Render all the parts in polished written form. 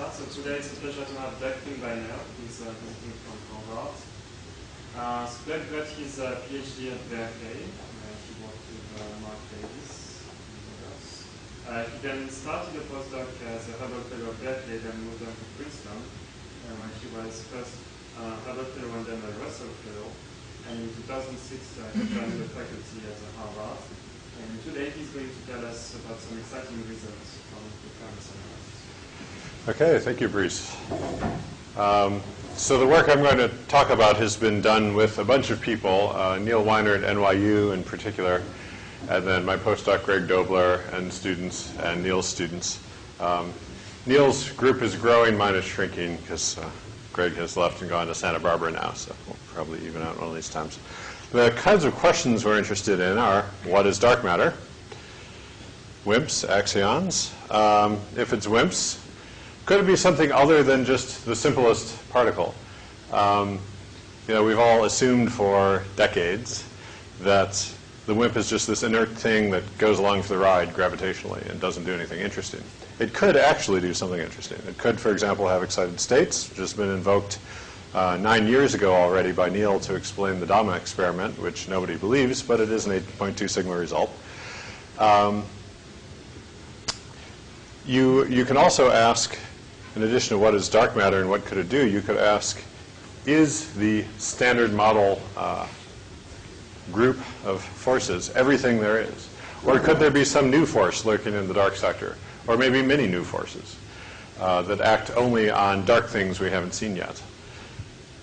start. So today it's a pleasure to have Doug Finkbeiner, who's visiting from Harvard. So Doug got his PhD at Berkeley. He worked with Mark Davis and others. He then started a postdoc as a Hubble Fellow at Berkeley, then moved on to Princeton, where he was first Hubble Fellow and then a Russell Fellow. And in 2006, he joined the faculty at Harvard. And today he's going to tell us about some exciting results from the premise analysis. Okay, thank you, Bruce. So the work I'm going to talk about has been done with a bunch of people, Neil Weiner at NYU in particular, and then my postdoc Greg Dobler and students, and Neil's students. Neil's group is growing, mine is shrinking, because Greg has left and gone to Santa Barbara now, so we'll probably even out one of these times. The kinds of questions we're interested in are, what is dark matter? WIMPs, axions. If it's WIMPs, could it be something other than just the simplest particle? We've all assumed for decades that the WIMP is just this inert thing that goes along for the ride gravitationally and doesn't do anything interesting. It could actually do something interesting. It could, for example, have excited states, which has been invoked 9 years ago already by Neil to explain the Dama experiment, which nobody believes, but it is an 8.2 sigma result. You can also ask, in addition to what is dark matter and what could it do, you could ask, is the standard model group of forces everything there is? Or could there be some new force lurking in the dark sector? Or maybe many new forces that act only on dark things we haven't seen yet?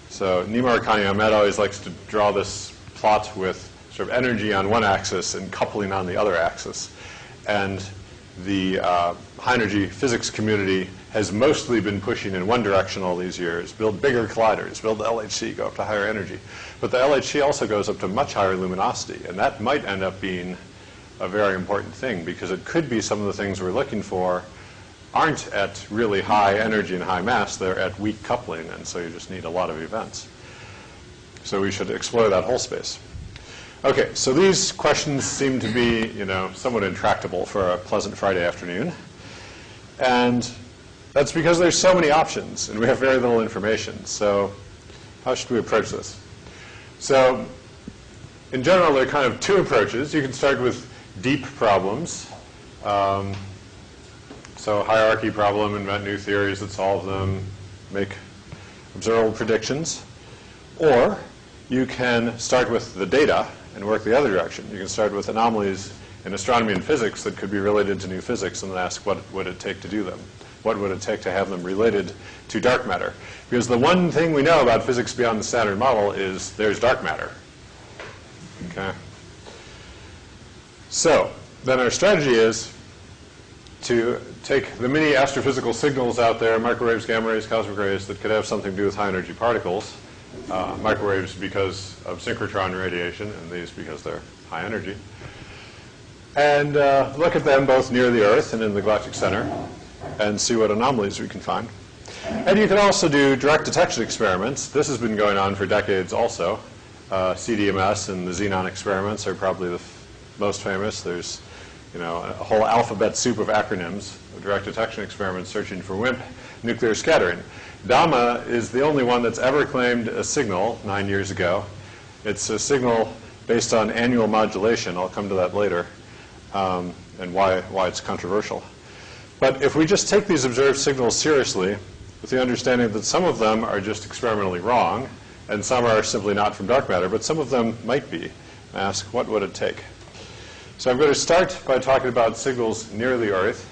So Nima Arkani Ahmed always likes to draw this plot with sort of energy on one axis and coupling on the other axis. And the high energy physics community has mostly been pushing in one direction all these years: build bigger colliders, build the LHC, go up to higher energy. But the LHC also goes up to much higher luminosity, and that might end up being a very important thing, because it could be some of the things we're looking for aren't at really high energy and high mass, they're at weak coupling, and so you just need a lot of events. So we should explore that whole space. Okay, so these questions seem to be, somewhat intractable for a pleasant Friday afternoon. And that's because there's so many options, and we have very little information. So how should we approach this? So in general, there are kind of two approaches. You can start with deep problems. So hierarchy problem, invent new theories that solve them, make observable predictions. Or you can start with the data and work the other direction. You can start with anomalies in astronomy and physics that could be related to new physics and then ask, what would it take to do them? What would it take to have them related to dark matter? Because the one thing we know about physics beyond the standard model is there's dark matter. Okay. So then our strategy is to take the many astrophysical signals out there, microwaves, gamma rays, cosmic rays, that could have something to do with high energy particles. Microwaves because of synchrotron radiation, and these because they're high energy. And look at them both near the Earth and in the galactic center and see what anomalies we can find. And you can also do direct detection experiments. This has been going on for decades also. CDMS and the Xenon experiments are probably the most famous. There's a whole alphabet soup of acronyms, direct detection experiments searching for WIMP nuclear scattering. DAMA is the only one that's ever claimed a signal 9 years ago. It's a signal based on annual modulation. I'll come to that later, and why it's controversial. But if we just take these observed signals seriously, with the understanding that some of them are just experimentally wrong, and some are simply not from dark matter, but some of them might be, ask, what would it take? So I'm going to start by talking about signals near the Earth,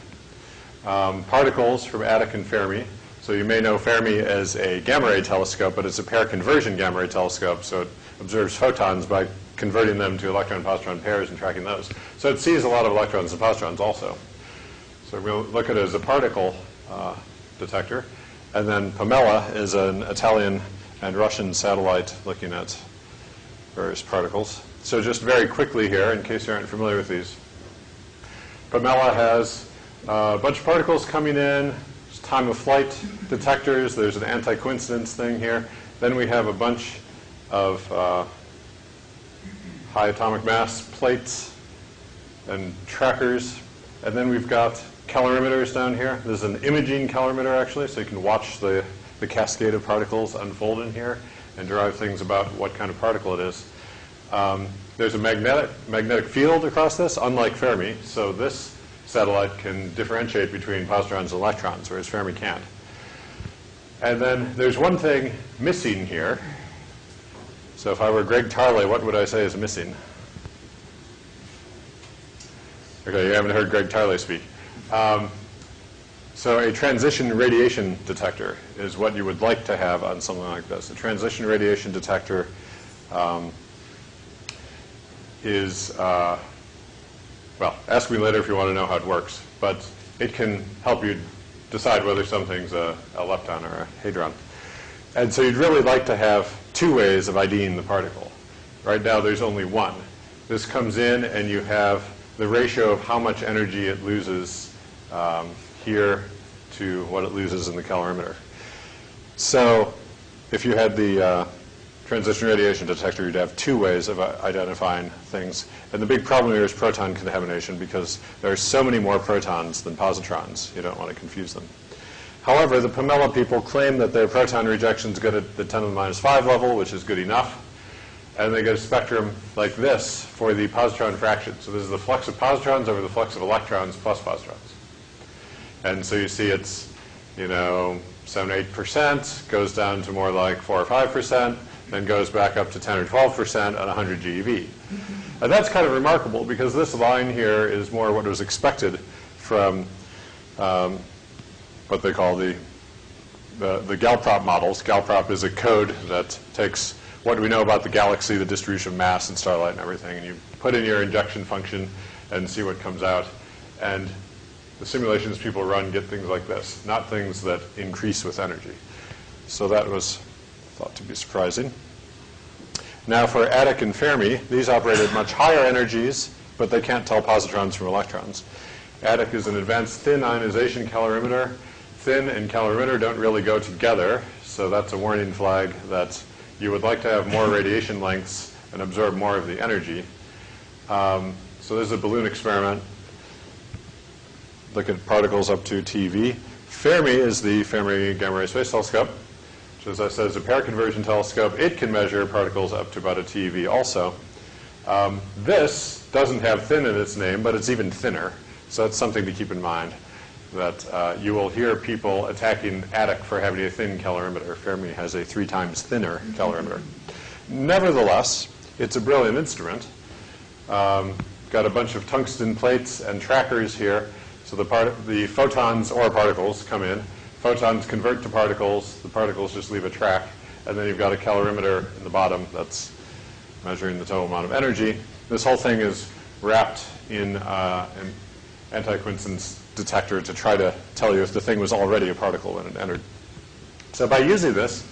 particles from Attic and Fermi. So you may know Fermi as a gamma ray telescope, but it's a pair conversion gamma ray telescope, so it observes photons by converting them to electron-positron pairs and tracking those. So it sees a lot of electrons and positrons also. So we'll look at it as a particle detector. And then Pomela is an Italian and Russian satellite looking at various particles. So just very quickly here, in case you aren't familiar with these, Pomela has a bunch of particles coming in, there's time of flight detectors, there's an anti-coincidence thing here. Then we have a bunch of high atomic mass plates and trackers. And then we've got calorimeters down here. This is an imaging calorimeter, actually, so you can watch the cascade of particles unfold in here and derive things about what kind of particle it is. There's a magnetic field across this, unlike Fermi, so this satellite can differentiate between positrons and electrons, whereas Fermi can't. And then there's one thing missing here. So if I were Greg Tarley, what would I say is missing? Okay, you haven't heard Greg Tarley speak. So a transition radiation detector is what you would like to have on something like this. A transition radiation detector is, well, ask me later if you want to know how it works, but it can help you decide whether something's a lepton or a hadron. And so you'd really like to have two ways of IDing the particle. Right now there's only one. This comes in and you have the ratio of how much energy it loses here to what it loses in the calorimeter. So if you had the transition radiation detector, you'd have two ways of identifying things. And the big problem here is proton contamination because there are so many more protons than positrons. You don't want to confuse them. However, the Pamela people claim that their proton rejections get at the 10 to the minus 5 level, which is good enough. And they get a spectrum like this for the positron fraction. So this is the flux of positrons over the flux of electrons plus positrons. And so you see it's, 7 or 8%, goes down to more like 4 or 5%, then goes back up to 10 or 12% at 100 GeV. And that's kind of remarkable because this line here is more what was expected from what they call the Galprop models. Galprop is a code that takes what we know about the galaxy, the distribution of mass and starlight and everything, and you put in your injection function and see what comes out. And the simulations people run get things like this, not things that increase with energy. So that was thought to be surprising. Now for Attic and Fermi, these operate at much higher energies, but they can't tell positrons from electrons. Attic is an advanced thin ionization calorimeter. Thin and calorimeter don't really go together, so that's a warning flag that you would like to have more radiation lengths and absorb more of the energy. So this is a balloon experiment. Look at particles up to TeV. Fermi is the Fermi Gamma Ray Space Telescope, which, as I said, is a pair conversion telescope. It can measure particles up to about a TeV also. This doesn't have thin in its name, but it's even thinner. So that's something to keep in mind, that you will hear people attacking Attic for having a thin calorimeter. Fermi has a 3 times thinner calorimeter. Nevertheless, it's a brilliant instrument. Got a bunch of tungsten plates and trackers here. So the photons or particles come in. Photons convert to particles. The particles just leave a track. And then you've got a calorimeter in the bottom that's measuring the total amount of energy. This whole thing is wrapped in an antiquiescence detector to try to tell you if the thing was already a particle when it entered. So by using this,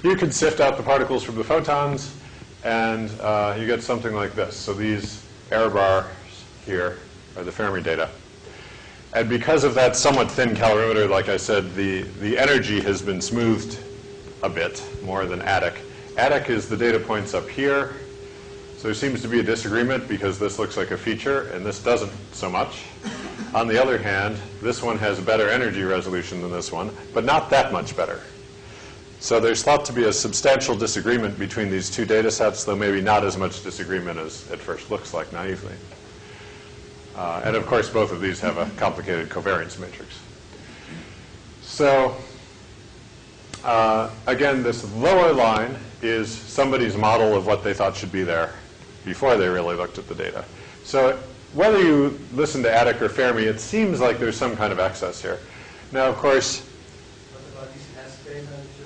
you can sift out the particles from the photons, and you get something like this. So these error bars here are the Fermi data. And because of that somewhat thin calorimeter, like I said, the energy has been smoothed a bit more than Attic. Attic is the data points up here. So there seems to be a disagreement because this looks like a feature and this doesn't so much. On the other hand, this one has a better energy resolution than this one, but not that much better. So there's thought to be a substantial disagreement between these two data sets, though maybe not as much disagreement as it first looks like naively. And of course, both of these have a complicated covariance matrix. So again, this lower line is somebody's model of what they thought should be there before they really looked at the data. So whether you listen to Attic or Fermi, it seems like there's some kind of excess here. Now, of course, what about these Hess data that you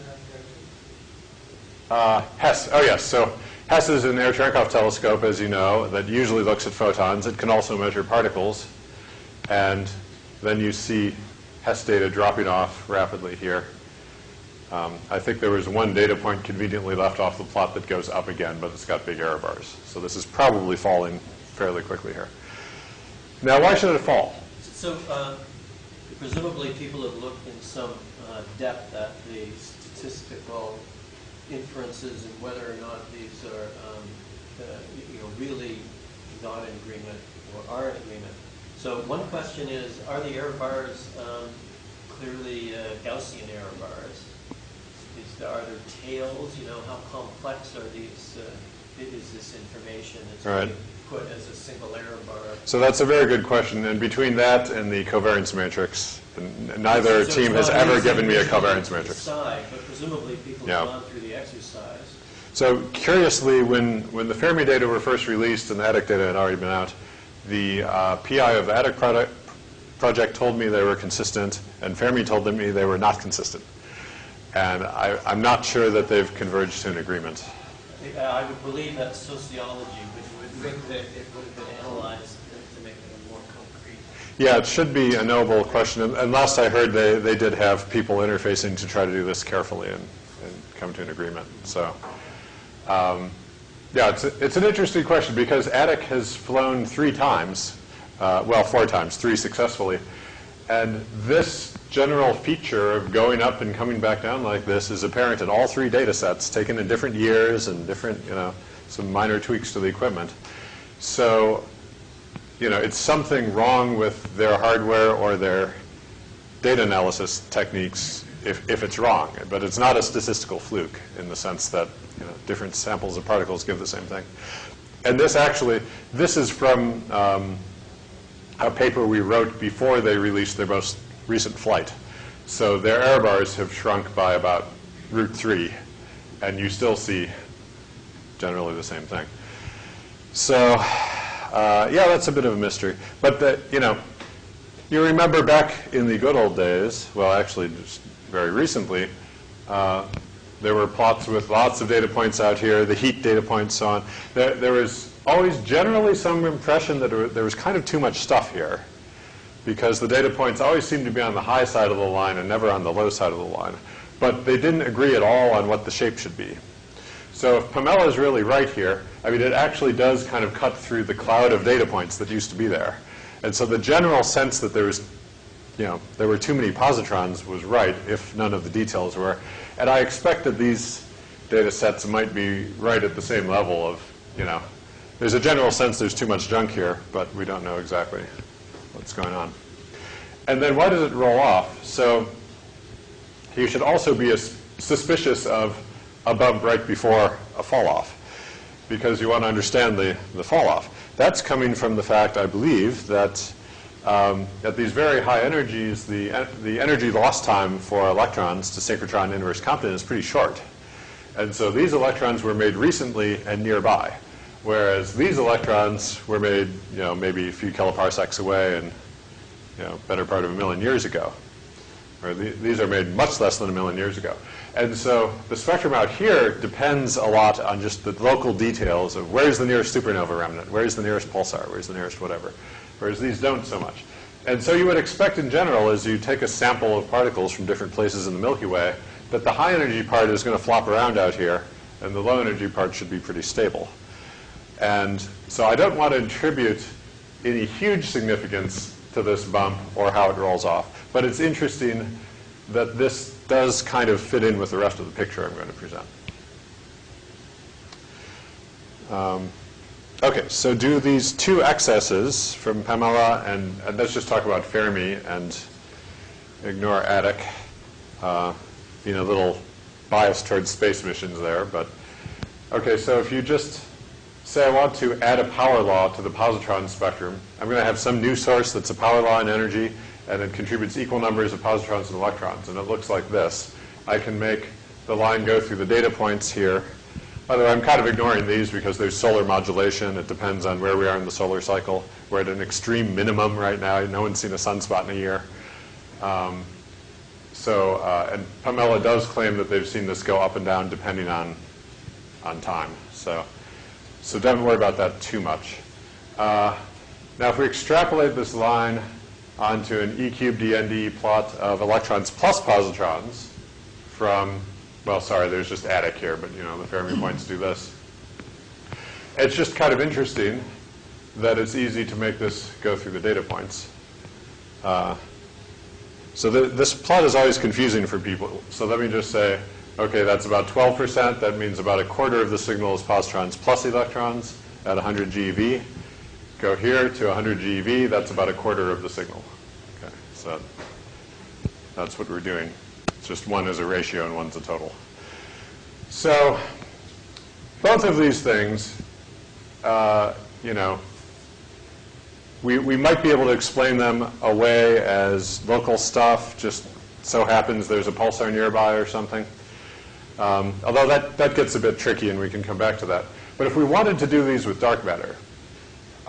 have there? Hess, oh yes, so Hess is an Ayer-Cherenkov telescope, as you know, that usually looks at photons. It can also measure particles. And then you see Hess data dropping off rapidly here. I think there was one data point conveniently left off the plot that goes up again, but it's got big error bars. So this is probably falling fairly quickly here. Now, why should it fall? So presumably people have looked in some depth at the statistical inferences and whether or not these are really not in agreement or are in agreement. So one question is, are the error bars clearly Gaussian error bars? Are there tails? You know, how complex are these? Is this information that's Right. being put as a single error bar? So that's a very good question. And between that and the covariance matrix, neither So team it's has not ever easy given me a to covariance matrix. decide, but presumably people Yeah. have gone through the exercise. So curiously, when the Fermi data were first released and the ATTIC data had already been out, the PI of the ATTIC project told me they were consistent, and Fermi told me they were not consistent. And I'm not sure that they've converged to an agreement. I would believe that sociology would think that it would have been analyzed to make it more concrete. Yeah, it should be a knowable question. And last I heard, they did have people interfacing to try to do this carefully and come to an agreement. So, yeah, it's an interesting question because ATTIC has flown 3 times, well, 4 times, 3 successfully. And this general feature of going up and coming back down like this is apparent in all 3 data sets, taken in different years and different, some minor tweaks to the equipment. So, it's something wrong with their hardware or their data analysis techniques if it's wrong. But it's not a statistical fluke in the sense that, different samples of particles give the same thing. And this is from a paper we wrote before they released their most recent flight. So their error bars have shrunk by about √3, and you still see generally the same thing. So, yeah, that's a bit of a mystery. But, you remember back in the good old days, well, actually just very recently, there were plots with lots of data points out here, the heat data points, so on. There was always generally some impression that there was kind of too much stuff here, because the data points always seemed to be on the high side of the line and never on the low side of the line. But they didn't agree at all on what the shape should be. So if Pamela is really right here, it actually does kind of cut through the cloud of data points that used to be there. And so the general sense that there were too many positrons was right, if none of the details were. And I expect that these data sets might be right at the same level of, there's a general sense there's too much junk here, but we don't know exactly what's going on. And then why does it roll off? So you should also be suspicious of a bump right before a fall off, because you want to understand the fall off. That's coming from the fact, I believe, that at these very high energies, the energy loss time for electrons to synchrotron inverse Compton is pretty short. And so these electrons were made recently and nearby, whereas these electrons were made, maybe a few kiloparsecs away and, better part of 1 million years ago. Or these are made much less than 1 million years ago. And so the spectrum out here depends a lot on just the local details of where's the nearest supernova remnant, where's the nearest pulsar, where's the nearest whatever, whereas these don't so much. And so you would expect in general, as you take a sample of particles from different places in the Milky Way, that the high energy part is going to flop around out here, and the low energy part should be pretty stable. And so I don't want to attribute any huge significance to this bump or how it rolls off. But it's interesting that this does kind of fit in with the rest of the picture I'm going to present. Okay, so do these 2 excesses from Pamela, and let's just talk about Fermi and ignore ATTIC. Being a little biased towards space missions there, but okay, so if you just say I want to add a power law to the positron spectrum, I'm going to have some new source that's a power law in energy, and it contributes equal numbers of positrons and electrons, and it looks like this. I can make the line go through the data points here. By the way, I'm kind of ignoring these because there's solar modulation. It depends on where we are in the solar cycle. We're at an extreme minimum right now. No one's seen a sunspot in a year. And Pamela does claim that they've seen this go up and down depending on time. So don't worry about that too much. Now, if we extrapolate this line onto an E cubed DND plot of electrons plus positrons from, well, sorry, there's just ATTIC here, but the Fermi points do this. It's just kind of interesting that it's easy to make this go through the data points. So this plot is always confusing for people. So let me just say, okay, that's about 12%. That means about a quarter of the signal is positrons plus electrons at 100 GeV. go here to 100 GeV, that's about a quarter of the signal. Okay, so that's what we're doing. It's just one is a ratio and one's a total. So both of these things, you know, we might be able to explain them away as local stuff, just so happens there's a pulsar nearby or something. Although that gets a bit tricky, and we can come back to that. But if we wanted to do these with dark matter,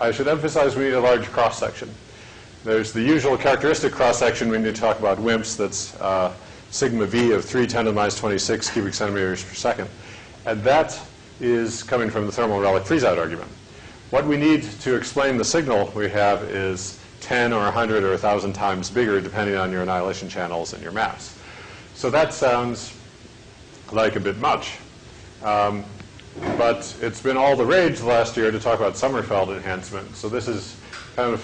I should emphasize we need a large cross-section. There's the usual characteristic cross-section when you talk about WIMPs, that's sigma v of 3 × 10⁻26 cubic centimeters per second. And that is coming from the thermal relic freeze-out argument. What we need to explain the signal we have is 10 or 100 or 1,000 times bigger, depending on your annihilation channels and your mass. So that sounds like a bit much. But it's been all the rage last year to talk about Sommerfeld enhancement. So this is kind of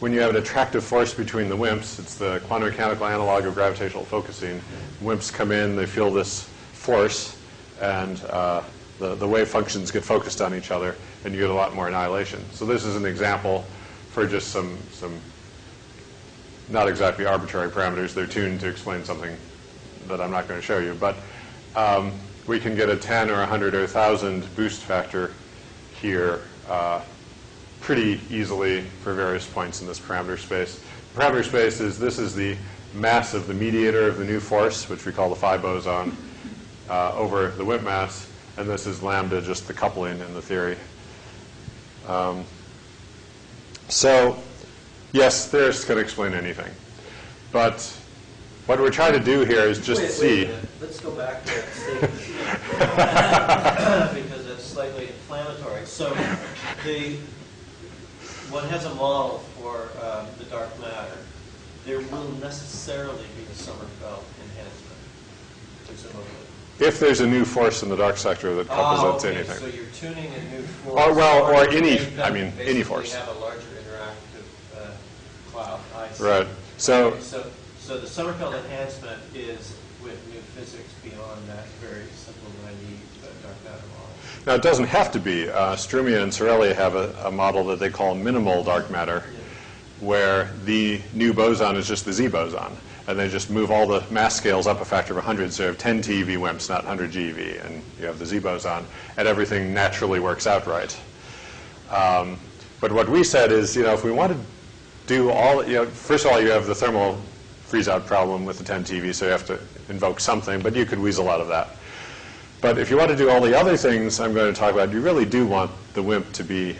when you have an attractive force between the WIMPs. It's the quantum mechanical analog of gravitational focusing. WIMPs come in, they feel this force, and the wave functions get focused on each other, and you get a lot more annihilation. So this is an example for just some not exactly arbitrary parameters. They're tuned to explain something that I'm not going to show you. But we can get a 10 or 100 or 1,000 boost factor here pretty easily for various points in this parameter space. The parameter space this is the mass of the mediator of the new force, which we call the phi boson, over the WIMP mass. And this is lambda, just the coupling in the theory. So, yes, theorists can explain anything. But what we're trying to do here is just see. Wait a minute. Let's go back to that statement because it's slightly inflammatory. So, one has a model for the dark matter. There will necessarily be a Sommerfeld enhancement, presumably. If there's a new force in the dark sector that represents anything. So you're tuning a new force. Or any, I mean, any force. You have a larger interactive cloud. I see. Right. So the Sommerfeld enhancement is with new physics beyond that very simple, naive dark matter model. now it doesn't have to be. Strumia and Sorelli have a model that they call minimal dark matter, where the new boson is just the Z boson. And they just move all the mass scales up a factor of 100, so you have 10 TeV WIMPs, not 100 GeV, and you have the Z boson, and everything naturally works out right. But what we said is, you know, if we want to do all, you know, first of all, you have the thermal freeze-out problem with the 10 TeV, so you have to invoke something, but you could weasel out of that. But if you want to do all the other things I'm going to talk about, you really do want the WIMP to be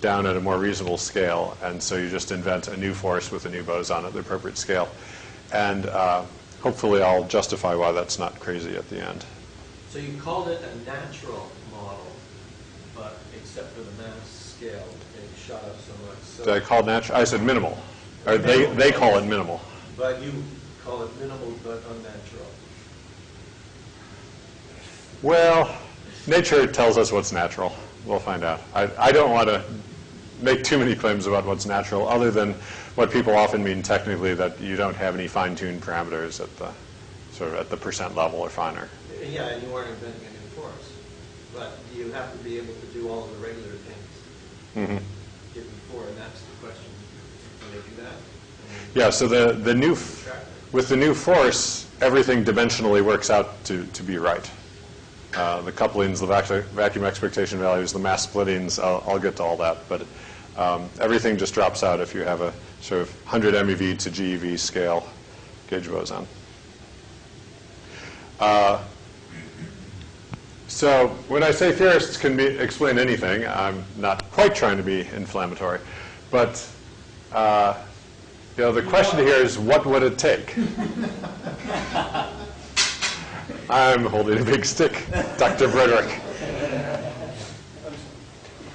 down at a more reasonable scale, and so you just invent a new force with a new boson at the appropriate scale. And hopefully I'll justify why that's not crazy at the end. So you called it a natural model, but except for the mass scale, it shot up so much. So Did I call it natural? I said minimal. Or they call it minimal. But you call it minimal but unnatural. Well, nature tells us what's natural. We'll find out. I don't want to make too many claims about what's natural, other than what people often mean technically, that you don't have any fine-tuned parameters at the sort of at the percent level or finer. Yeah, and you aren't inventing a new force, but you have to be able to do all of the regular things given before, and that's the question: can they do that? Yeah. So the new with the new force, everything dimensionally works out to be right. The couplings, the vacuum expectation values, the mass splittings. I'll get to all that, but everything just drops out if you have a sort of 100 MeV to GeV scale gauge boson. So when I say theorists can explain anything, I'm not quite trying to be inflammatory, but you know, the question here is, what would it take? I'm holding a big stick, Dr. Broderick.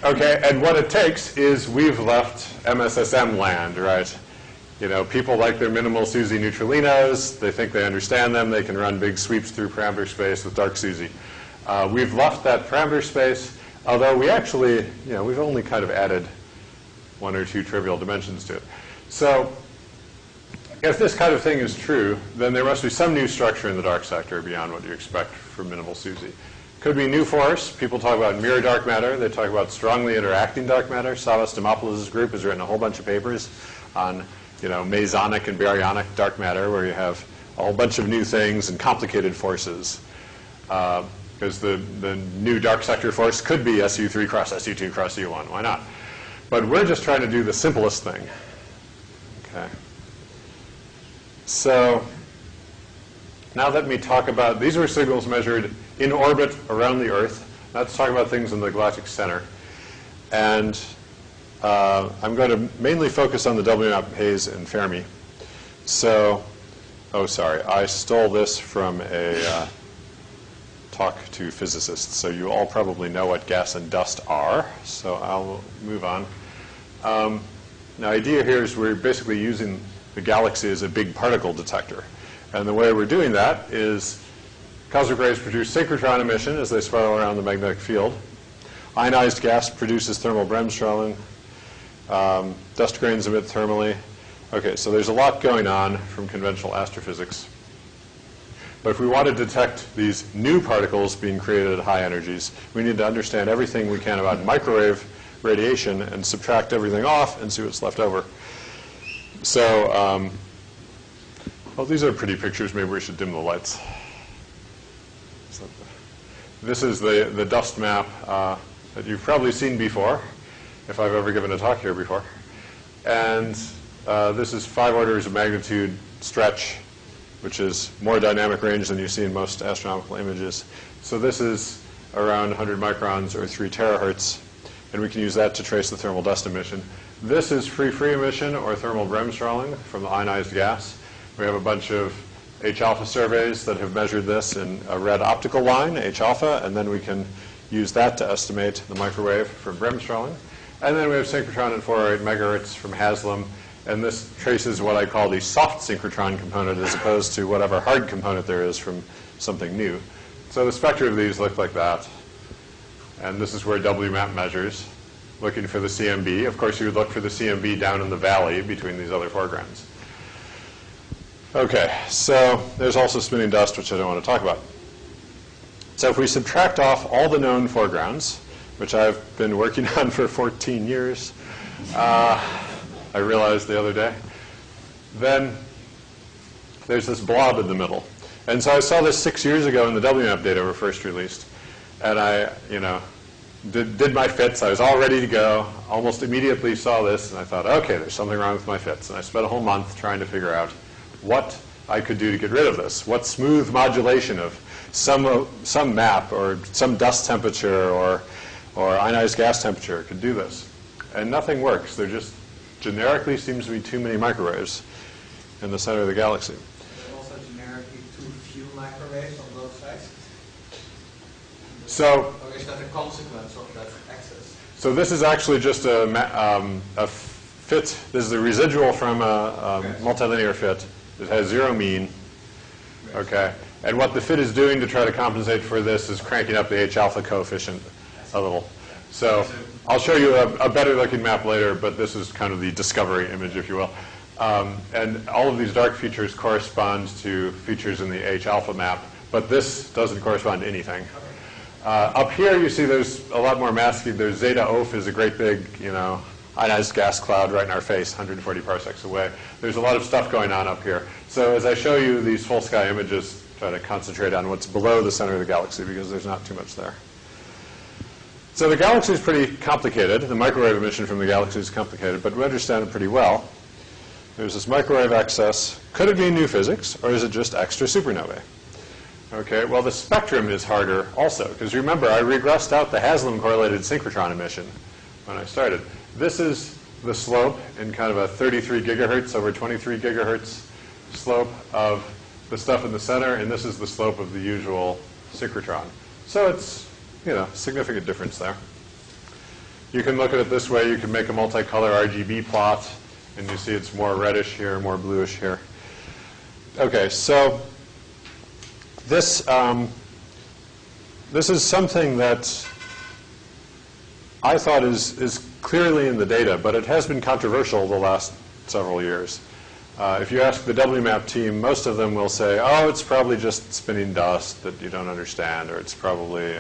Okay, and what it takes is we've left MSSM land, right? You know, people like their minimal SUSY neutralinos. They think they understand them. They can run big sweeps through parameter space with dark SUSY. We've left that parameter space, although we actually, you know, we've only kind of added 1 or 2 trivial dimensions to it. So if this kind of thing is true, then there must be some new structure in the dark sector beyond what you expect from minimal SUSY. Could be new force. People talk about mirror dark matter. They talk about strongly interacting dark matter. Savas Dimopoulos' group has written a whole bunch of papers on, mesonic and baryonic dark matter, where you have a whole bunch of new things and complicated forces. Because the new dark sector force could be SU3 cross SU2 cross U1. Why not? But we're just trying to do the simplest thing. Okay. So now let me talk about, these were signals measured in orbit around the Earth. Let's talk about things in the galactic center. And I'm going to mainly focus on the WMAP haze and Fermi. So, oh, sorry, I stole this from a talk to physicists, so you all probably know what gas and dust are, so I'll move on. The idea here is we're basically using the galaxy as a big particle detector. And the way we're doing that is cosmic rays produce synchrotron emission as they spiral around the magnetic field. Ionized gas produces thermal bremsstrahlung. Dust grains emit thermally. Okay, so there's a lot going on from conventional astrophysics. But if we want to detect these new particles being created at high energies, we need to understand everything we can about microwave radiation and subtract everything off and see what's left over. So, well, these are pretty pictures. Maybe we should dim the lights. So this is the dust map that you've probably seen before, if I've ever given a talk here before. And this is 5 orders of magnitude stretch, which is more dynamic range than you see in most astronomical images. So this is around 100 microns or 3 terahertz, and we can use that to trace the thermal dust emission. This is free emission or thermal bremsstrahlung from the ionized gas. We have a bunch of H-alpha surveys that have measured this in a red optical line, H-alpha, and then we can use that to estimate the microwave from bremsstrahlung. And then we have synchrotron at 4 or 8 megahertz from Haslam, and this traces what I call the soft synchrotron component as opposed to whatever hard component there is from something new. So the spectra of these look like that. And this is where WMAP measures, looking for the CMB. Of course, you would look for the CMB down in the valley between these other foregrounds. Okay, so there's also spinning dust, which I don't want to talk about. So if we subtract off all the known foregrounds, which I've been working on for 14 years, I realized the other day, then there's this blob in the middle. And so I saw this 6 years ago when the WMAP data were first released. And I, did my fits. I was all ready to go. Almost immediately saw this, and I thought, okay, there's something wrong with my fits. And I spent a whole month trying to figure out what I could do to get rid of this. What smooth modulation of some map or some dust temperature or ionized gas temperature could do this. And nothing works. There just generically seems to be too many microwaves in the center of the galaxy. There are also generically too few microwaves on both sides. So, or is that a consequence of that excess? So this is actually just a fit. This is a residual from a multilinear fit. It has 0 mean. Okay. And what the fit is doing to try to compensate for this is cranking up the H-alpha coefficient a little. So I'll show you a better looking map later, but this is kind of the discovery image, if you will. And all of these dark features correspond to features in the H-alpha map, but this doesn't correspond to anything. Up here, you see there's a lot more masking. There's Zeta Oph is a great big, ionized gas cloud right in our face, 140 parsecs away. There's a lot of stuff going on up here. So as I show you these full sky images, try to concentrate on what's below the center of the galaxy because there's not too much there. So the galaxy is pretty complicated. The microwave emission from the galaxy is complicated, but we understand it pretty well. There's this microwave excess. Could it be new physics, or is it just extra supernovae? Okay, well, the spectrum is harder also, because remember, I regressed out the Haslam correlated synchrotron emission when I started. This is the slope in kind of a 33 gigahertz over 23 gigahertz slope of the stuff in the center, and this is the slope of the usual synchrotron. So it's, significant difference there. You can look at it this way. You can make a multicolor RGB plot, and you see it's more reddish here, more bluish here. Okay, so this is something that I thought is clearly in the data, but it has been controversial the last several years. If you ask the WMAP team, most of them will say, oh, it's probably just spinning dust that you don't understand, or it's probably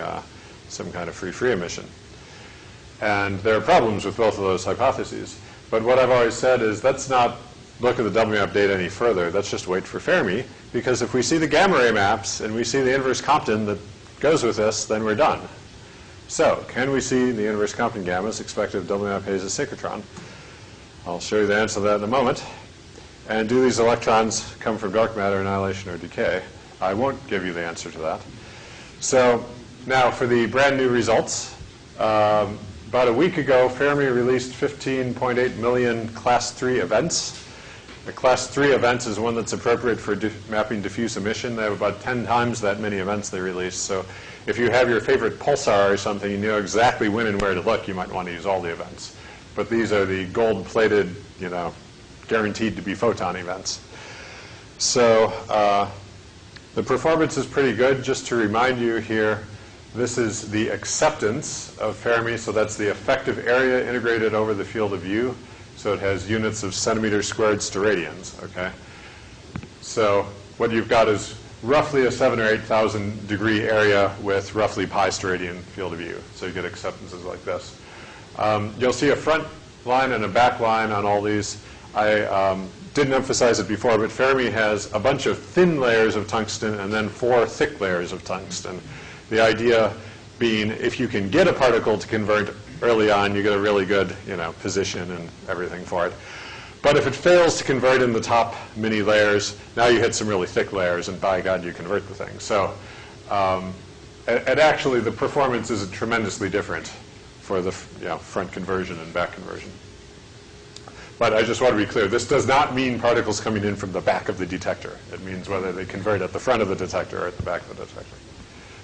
some kind of free emission. And there are problems with both of those hypotheses. But what I've always said is, let's not look at the WMAP data any further. Let's just wait for Fermi, because if we see the gamma ray maps and we see the inverse Compton that goes with this, then we're done. So, can we see the inverse Compton gammas expected of WMAP Hayes' synchrotron? I'll show you the answer to that in a moment. And do these electrons come from dark matter, annihilation, or decay? I won't give you the answer to that. So, now for the brand new results. About a week ago, Fermi released 15.8 million class 3 events. The class 3 events is one that's appropriate for mapping diffuse emission. They have about 10 times that many events they release. So if you have your favorite pulsar or something, you know exactly when and where to look, you might want to use all the events. But these are the gold-plated, you know, guaranteed to be photon events. So the performance is pretty good. Just to remind you here, this is the acceptance of Fermi, so that's the effective area integrated over the field of view. So it has units of centimeters squared to radians, okay? So what you've got is roughly a 7,000 or 8,000 degree area with roughly pi steradian field of view. So you get acceptances like this. You'll see a front line and a back line on all these. I didn't emphasize it before, but Fermi has a bunch of thin layers of tungsten and then 4 thick layers of tungsten. The idea being, if you can get a particle to convert early on, you get a really good, you know, position and everything for it. But if it fails to convert in the top many layers, now you hit some really thick layers, and by God, you convert the thing. So, and actually, the performance is tremendously different for the front conversion and back conversion. But I just want to be clear, this does not mean particles coming in from the back of the detector. It means whether they convert at the front of the detector or at the back of the detector.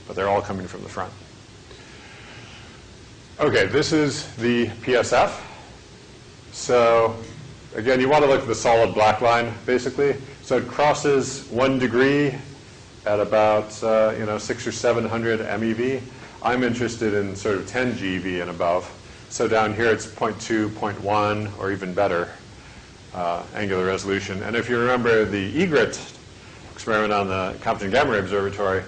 But they're all coming from the front. Okay, this is the PSF. So again, you want to look at the solid black line, basically. So it crosses 1 degree at about 600 or 700 MeV. I'm interested in sort of 10 GeV and above. So down here it's 0.2, 0.1, or even better angular resolution. And if you remember the EGRET experiment on the Compton Gamma Ray Observatory,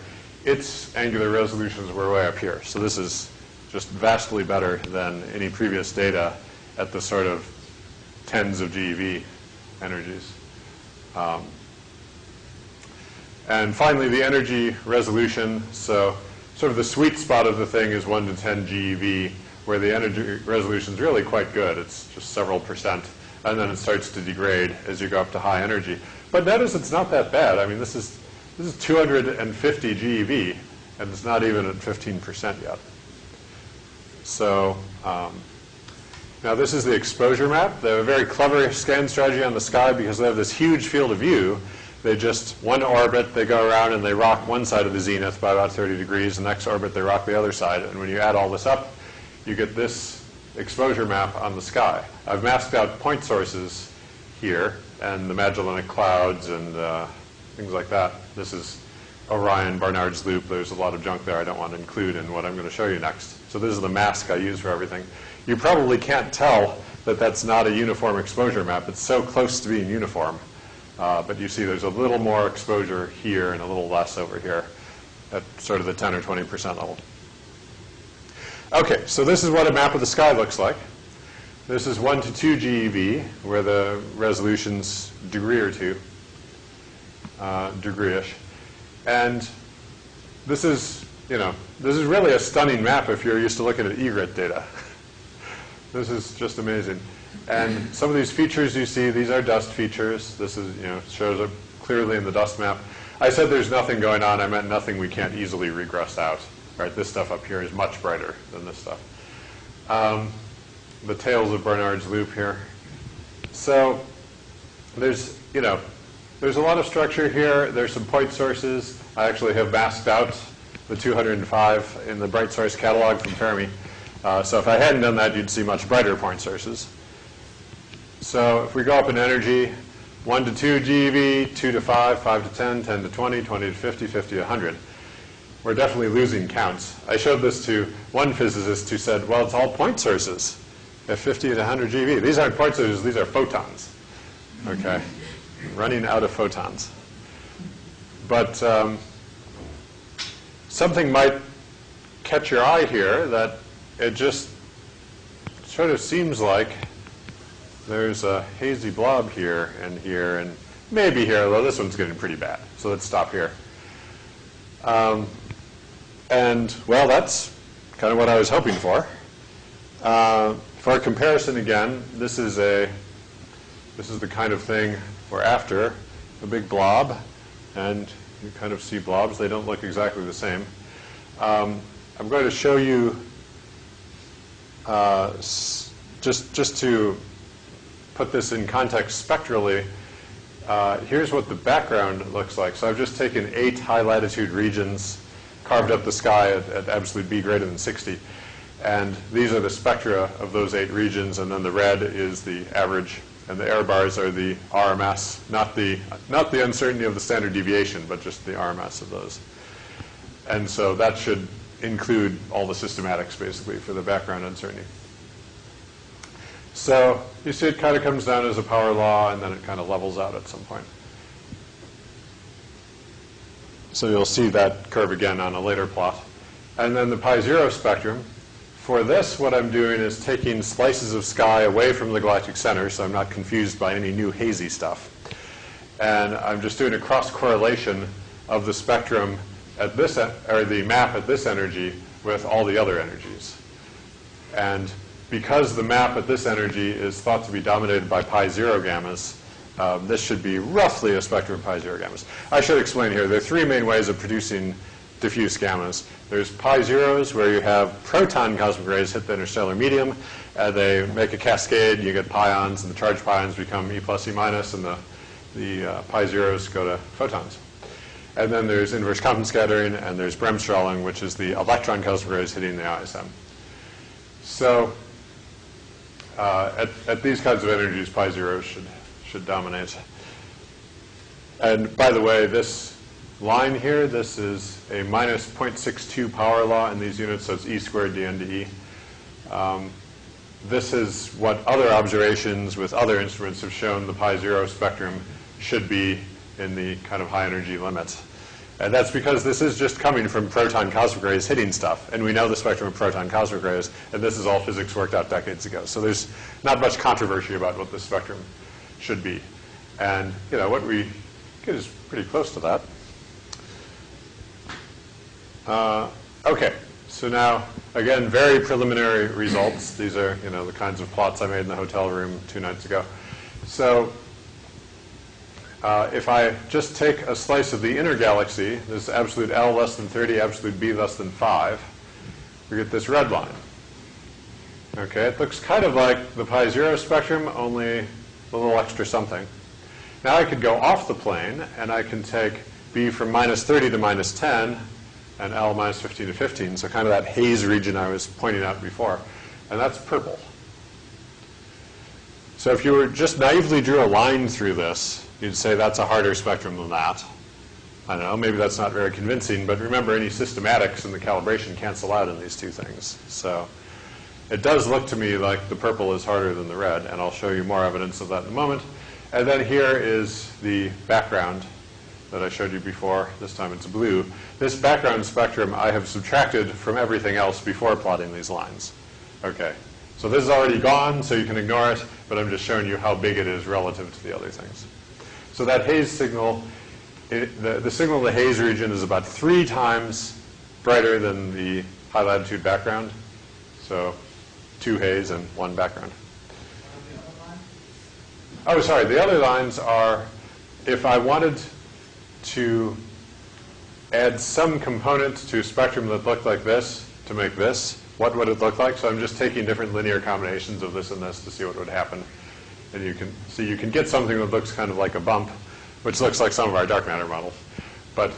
its angular resolutions were way up here. So this is just vastly better than any previous data at the sort of tens of GeV energies. And finally, the energy resolution. So sort of the sweet spot of the thing is 1 to 10 GeV, where the energy resolution is really quite good. It's just several %. And then it starts to degrade as you go up to high energy. But notice it's not that bad. I mean, this is 250 GeV, and it's not even at 15% yet. So now this is the exposure map. They have a very clever scan strategy on the sky because they have this huge field of view. They just, one orbit, they go around and they rock one side of the zenith by about 30 degrees. The next orbit, they rock the other side. And when you add all this up, you get this exposure map on the sky. I've masked out point sources here and the Magellanic Clouds and things like that. This is Orion, Barnard's Loop. There's a lot of junk there I don't want to include in what I'm going to show you next. So this is the mask I use for everything. You probably can't tell that that's not a uniform exposure map. It's so close to being uniform. But you see there's a little more exposure here and a little less over here at sort of the 10 or 20% level. Okay, so this is what a map of the sky looks like. This is 1 to 2 GeV, where the resolution's degree or two, degree-ish. And this is, this is really a stunning map if you're used to looking at EGRET data. This is just amazing. And some of these features you see, these are dust features. This is, shows up clearly in the dust map. I said there's nothing going on. I meant nothing we can't easily regress out. Right, this stuff up here is much brighter than this stuff. The tails of Barnard's Loop here. So there's, there's a lot of structure here. There's some point sources. I actually have masked out the 205 in the Bright Source catalog from Fermi. So if I hadn't done that, you'd see much brighter point sources. So if we go up in energy, 1 to 2 GeV, 2 to 5, 5 to 10, 10 to 20, 20 to 50, 50 to 100. We're definitely losing counts. I showed this to one physicist who said, well, it's all point sources at 50 to 100 GeV. These aren't point sources, these are photons. Okay? running out of photons. But something might catch your eye here, that it just sort of seems like there's a hazy blob here and maybe here, although this one's getting pretty bad. So let's stop here. And, well, that's kind of what I was hoping for. For comparison again, this is the kind of thing we're after, a big blob. And you kind of see blobs. They don't look exactly the same. I'm going to show you, just to put this in context spectrally, here's what the background looks like. So I've just taken 8 high latitude regions, carved up the sky at absolute B greater than 60. And these are the spectra of those 8 regions, and then the red is the average, and the error bars are the RMS, not the uncertainty of the standard deviation, but just the RMS of those. And so that should include all the systematics, basically, for the background uncertainty. So you see it kind of comes down as a power law, and then it kind of levels out at some point. So you'll see that curve again on a later plot. And then the pi0 spectrum. For this, what I'm doing is taking slices of sky away from the galactic center, so I'm not confused by any new hazy stuff. And I'm just doing a cross-correlation of the spectrum at this, or the map at this energy with all the other energies. And because the map at this energy is thought to be dominated by pi0 gammas, this should be roughly a spectrum of pi0 gammas. I should explain here, there are 3 main ways of producing diffuse gammas. There's pi0s, where you have proton cosmic rays hit the interstellar medium. They make a cascade. You get pions, and the charged pions become E plus, E minus, and the pi0s go to photons. And then there's inverse Compton scattering, and there's Bremsstrahlung, which is the electron cosmic rays hitting the ISM. So at these kinds of energies, pi0s should dominate. And by the way, this line here, this is a minus 0.62 power law in these units, so it's E squared dn to E. This is what other observations with other instruments have shown the pi0 spectrum should be in the kind of high energy limits. And that's because this is just coming from proton cosmic rays hitting stuff. And we know the spectrum of proton cosmic rays, and this is all physics worked out decades ago. So there's not much controversy about what the spectrum should be. And what we get is pretty close to that. Okay, so now, again, very preliminary results. These are, the kinds of plots I made in the hotel room 2 nights ago. So if I just take a slice of the inner galaxy, this is absolute L less than 30, absolute B less than 5, we get this red line. Okay, it looks kind of like the pi0 spectrum, only a little extra something. Now I could go off the plane, and I can take B from minus 30 to minus 10, and L minus 15 to 15, so kind of that haze region I was pointing out before. And that's purple. So if you were just naively drew a line through this, you'd say that's a harder spectrum than that. I don't know, maybe that's not very convincing, but remember, any systematics in the calibration cancel out in these 2 things. So it does look to me like the purple is harder than the red, and I'll show you more evidence of that in a moment. And then here is the background that I showed you before. This time it's blue. This background spectrum I have subtracted from everything else before plotting these lines. Okay, so this is already gone, so you can ignore it, but I'm just showing you how big it is relative to the other things. So that haze signal, the signal in the haze region is about 3 times brighter than the high latitude background. So 2 haze and 1 background. Oh, sorry, the other lines are, if I wanted to add some component to a spectrum that looked like this to make this, what would it look like? So I'm just taking different linear combinations of this and this to see what would happen. And you can see you can get something that looks kind of like a bump, which looks like some of our dark matter models, but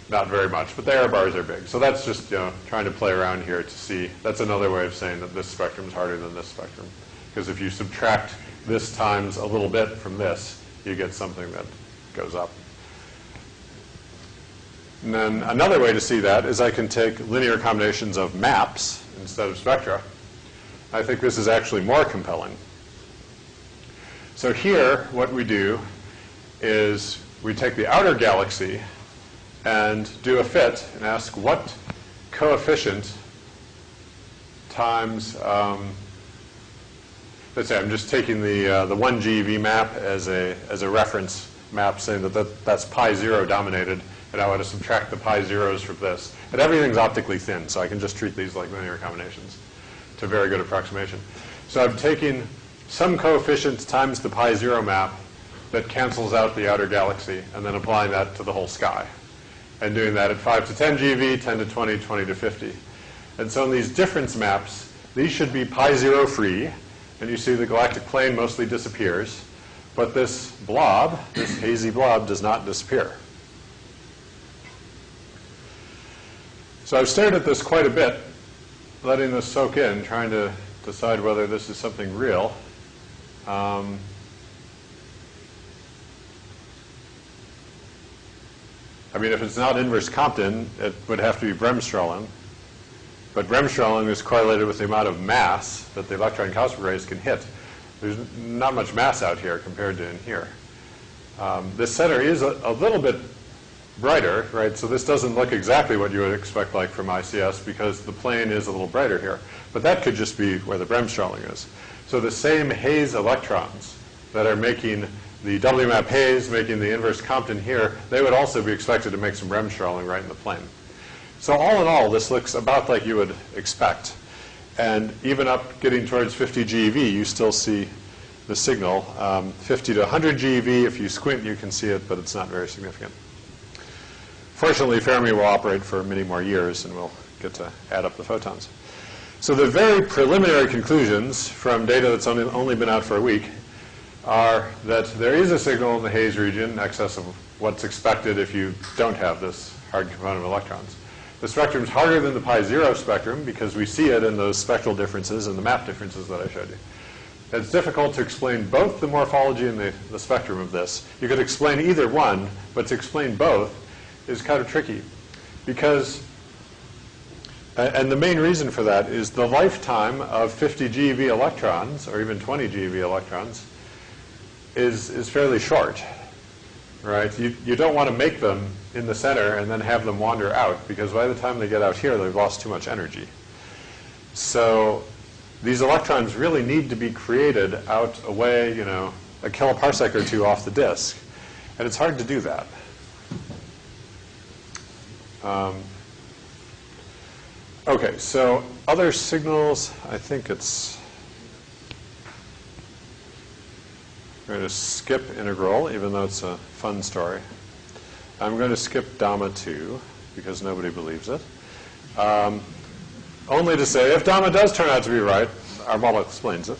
not very much. But the error bars are big. So that's just trying to play around here to see. That's another way of saying that this spectrum is harder than this spectrum. Because if you subtract this times a little bit from this, you get something that goes up. And then another way to see that is I can take linear combinations of maps instead of spectra. I think this is actually more compelling. So here, what we do is we take the outer galaxy and do a fit and ask what coefficient times, let's say I'm just taking the 1 GeV map as a reference map, saying that's pi 0 dominated, and I want to subtract the pi zeros from this. And everything's optically thin, so I can just treat these like linear combinations. It's a very good approximation. So I'm taking some coefficient times the pi 0 map that cancels out the outer galaxy, and then applying that to the whole sky. And doing that at 5 to 10 GeV, 10 to 20, 20 to 50. And so in these difference maps, these should be pi 0 free, and you see the galactic plane mostly disappears, but this blob, this hazy blob, does not disappear. So I've stared at this quite a bit, letting this soak in, trying to decide whether this is something real. I mean, if it's not inverse Compton, it would have to be Bremsstrahlung. But Bremsstrahlung is correlated with the amount of mass that the electron cosmic rays can hit. There's not much mass out here compared to in here. This center is a little bit brighter, right? So this doesn't look exactly what you would expect like from ICS because the plane is a little brighter here. But that could just be where the Bremsstrahlung is. So the same haze electrons that are making the WMAP haze, making the inverse Compton here, they would also be expected to make some Bremsstrahlung right in the plane. So all in all, this looks about like you would expect. And even up getting towards 50 GeV, you still see the signal. 50 to 100 GeV, if you squint, you can see it, but it's not very significant. Fortunately, Fermi will operate for many more years, and we'll get to add up the photons. So the very preliminary conclusions from data that's only been out for a week are that there is a signal in the haze region in excess of what's expected if you don't have this hard component of electrons. The spectrum is harder than the pi 0 spectrum because we see it in those spectral differences and the map differences that I showed you. It's difficult to explain both the morphology and the spectrum of this. You could explain either one, but to explain both is kind of tricky because, and the main reason for that is the lifetime of 50 GeV electrons, or even 20 GeV electrons, is fairly short, right? You don't want to make them in the center and then have them wander out because by the time they get out here, they've lost too much energy. So these electrons really need to be created out away, you know, a kiloparsec or two off the disk. And it's hard to do that. Okay, so other signals, I think it's, I'm going to skip integral, even though it's a fun story. I'm going to skip Dama 2, because nobody believes it. Only to say, if Dama does turn out to be right, our model explains it.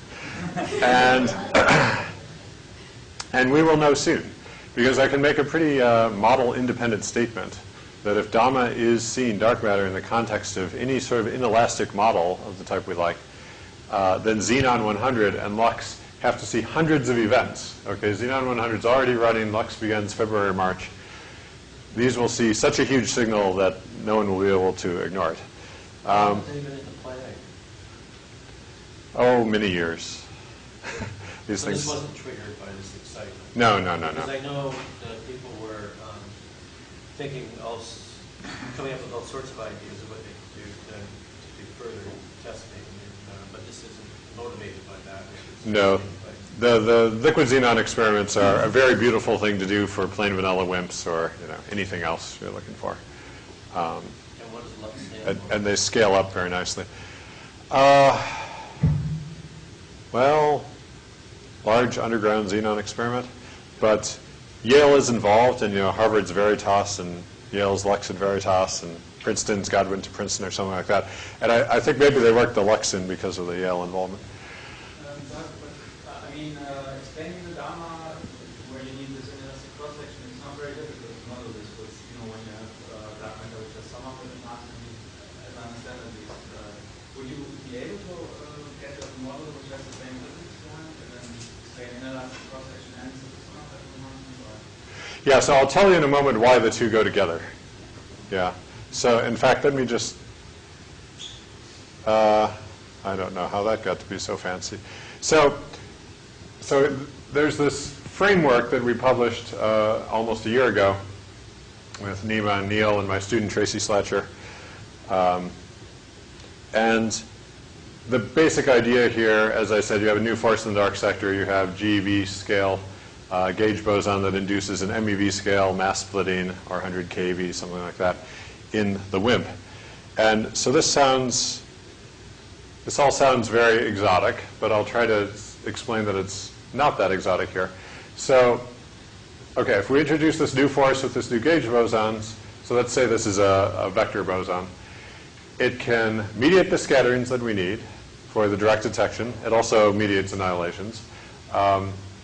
And we will know soon, because I can make a pretty model-independent statement that if Dama is seeing dark matter in the context of any sort of inelastic model of the type we like, then Xenon 100 and LUX have to see hundreds of events. Okay, Xenon 100 is already running, LUX begins February or March. These will see such a huge signal that no one will be able to ignore it. Oh, many years. These so things. This wasn't triggered by this excitement? No. Because I know that people were thinking, coming up with all sorts of ideas of what they could do to do further testing, but this isn't motivated by that. No. The liquid xenon experiments are a very beautiful thing to do for plain vanilla WIMPs or anything else you're looking for. And what does LUX stand for? And they scale up very nicely. Well, large underground xenon experiment, but Yale is involved, and Harvard's Veritas and Yale's Lux and Veritas and Princeton's Godwin to Princeton or something like that. And I think maybe they worked the Lux in because of the Yale involvement. Explaining the Dharma where you need this inelastic cross-section is not very difficult to model this with, when you have dark matter which has some of it in mass, and as I understand at least, would you be able to get a model which has the same physics behind and then explain inelastic cross-section and some of that in mass? Yeah, so I'll tell you in a moment why the two go together. Yeah. So in fact, let me just, I don't know how that got to be so fancy. So there's this framework that we published almost a year ago with Nima and Neil and my student Tracy Slatcher. And the basic idea here, as I said, you have a new force in the dark sector. You have GeV scale gauge boson that induces an MeV scale mass splitting, or 100 keV, something like that, in the WIMP. And so this all sounds very exotic, but I'll try to explain that it's not that exotic here. So, okay, if we introduce this new force with this new gauge bosons, so let's say this is a vector boson, it can mediate the scatterings that we need for the direct detection. It also mediates annihilations.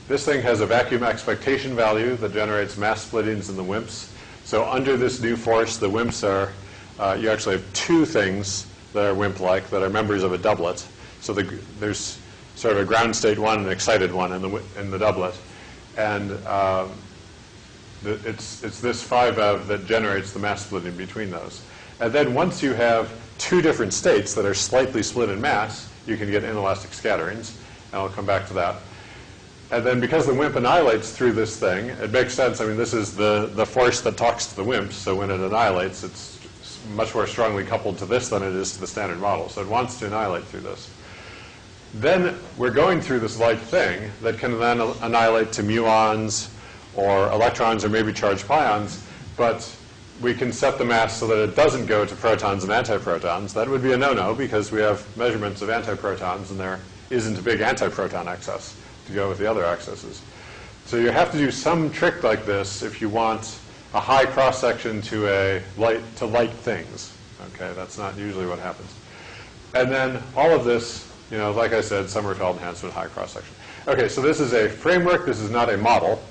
This thing has a vacuum expectation value that generates mass splittings in the WIMPs. So under this new force, the WIMPs are, you actually have two things that are WIMP-like, that are members of a doublet. So there's sort of a ground state one and an excited one in the doublet. And it's this 5eV that generates the mass splitting between those. And then once you have two different states that are slightly split in mass, you can get inelastic scatterings. And I'll come back to that. And then because the WIMP annihilates through this thing, it makes sense. I mean, this is the force that talks to the WIMP. So when it annihilates, it's much more strongly coupled to this than it is to the standard model. So it wants to annihilate through this. Then we're going through this light thing that can then annihilate to muons or electrons or maybe charged pions. But we can set the mass so that it doesn't go to protons and antiprotons. That would be a no-no because we have measurements of antiprotons and there isn't a big antiproton excess to go with the other excesses. So you have to do some trick like this if you want a high cross-section to light things. Okay, that's not usually what happens. And then all of this, you know, like I said, Sommerfeld enhancement, high cross-section. Okay, so this is a framework. This is not a model.